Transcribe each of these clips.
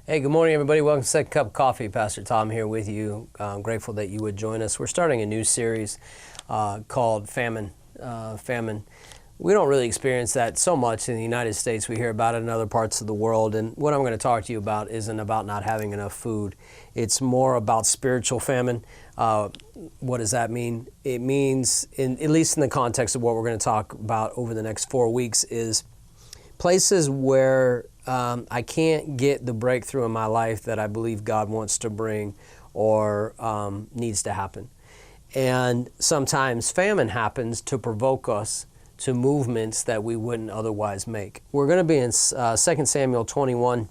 Hey, good morning, everybody. Welcome to Second Cup of Coffee. Pastor Tom here with you. I'm grateful that you would join us. We're starting a new series called Famine. Famine. We don't really experience that so much in the United States. We hear about it in other parts of the world. And what I'm going to talk to you about isn't about not having enough food. It's more about spiritual famine. What does that mean? It means, at least in the context of what we're going to talk about over the next 4 weeks, is places where I can't get the breakthrough in my life that I believe God wants to bring or needs to happen. And sometimes famine happens to provoke us to movements that we wouldn't otherwise make. We're going to be in 2 Samuel 21.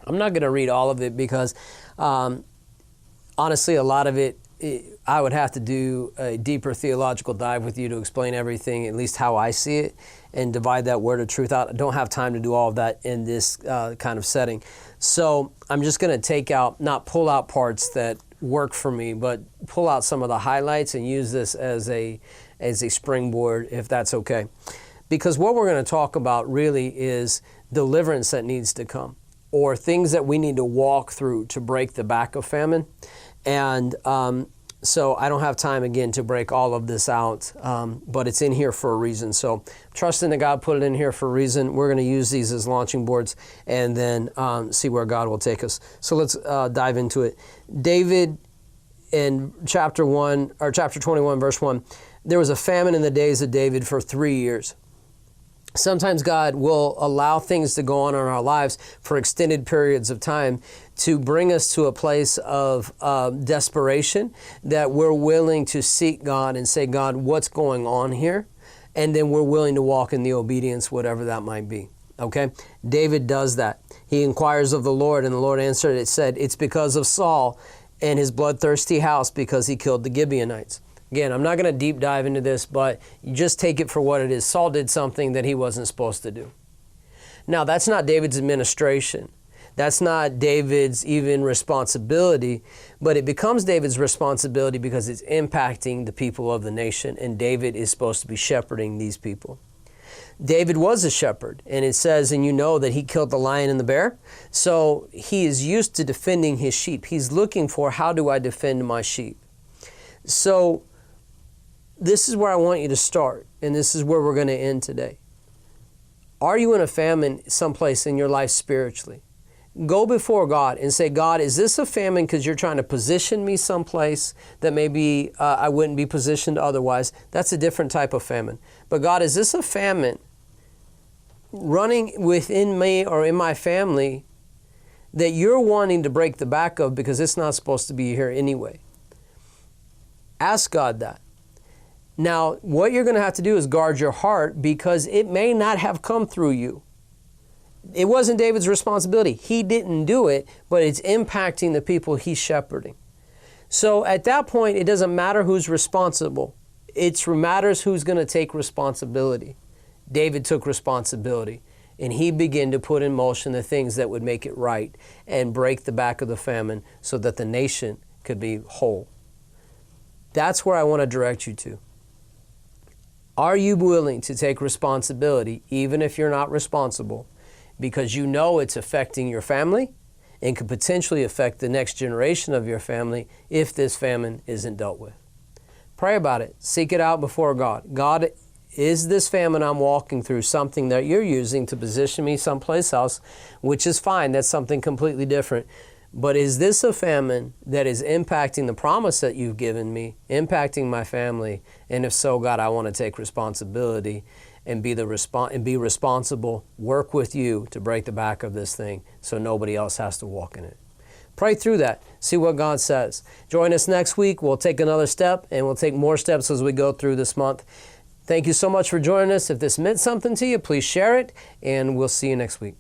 I'm not going to read all of it because honestly, a lot of it, I would have to do a deeper theological dive with you to explain everything, at least how I see it, and divide that word of truth out. I don't have time to do all of that in this kind of setting. So I'm just going to take out, not pull out parts that work for me, but pull out some of the highlights and use this as a springboard, if that's okay. Because what we're going to talk about really is deliverance that needs to come, or things that we need to walk through to break the back of famine. And so I don't have time, again, to break all of this out, but it's in here for a reason. So trusting that God put it in here for a reason. We're going to use these as launching boards and then see where God will take us. So let's dive into it. David, in chapter 21, verse 1, there was a famine in the days of David for 3 years. Sometimes God will allow things to go on in our lives for extended periods of time to bring us to a place of desperation, that we're willing to seek God and say, God, what's going on here? And then we're willing to walk in the obedience, whatever that might be. Okay? David does that. He inquires of the Lord, and the Lord answered. It said, it's because of Saul and his bloodthirsty house, because he killed the Gibeonites. Again, I'm not going to deep dive into this, but you just take it for what it is. Saul did something that he wasn't supposed to do. Now, that's not David's administration. That's not David's even responsibility, but it becomes David's responsibility because it's impacting the people of the nation, and David is supposed to be shepherding these people. David was a shepherd, and it says, and you know that he killed the lion and the bear. So he is used to defending his sheep. He's looking for, how do I defend my sheep? So this is where I want you to start, and this is where we're going to end today. Are you in a famine someplace in your life spiritually? Go before God and say, God, is this a famine because you're trying to position me someplace that maybe I wouldn't be positioned otherwise? That's a different type of famine. But God, is this a famine running within me or in my family that you're wanting to break the back of because it's not supposed to be here anyway? Ask God that. Now, what you're going to have to do is guard your heart, because it may not have come through you. It wasn't David's responsibility. He didn't do it, but it's impacting the people he's shepherding. So at that point, it doesn't matter who's responsible. It matters who's going to take responsibility. David took responsibility, and he began to put in motion the things that would make it right and break the back of the famine so that the nation could be whole. That's where I want to direct you to. Are you willing to take responsibility, even if you're not responsible, because you know it's affecting your family and could potentially affect the next generation of your family if this famine isn't dealt with? Pray about it. Seek it out before God. God, is this famine I'm walking through something that you're using to position me someplace else, which is fine. That's something completely different. But is this a famine that is impacting the promise that you've given me, impacting my family? And if so, God, I want to take responsibility and be responsible, work with you to break the back of this thing so nobody else has to walk in it. Pray through that. See what God says. Join us next week. We'll take another step, and we'll take more steps as we go through this month. Thank you so much for joining us. If this meant something to you, please share it, and we'll see you next week.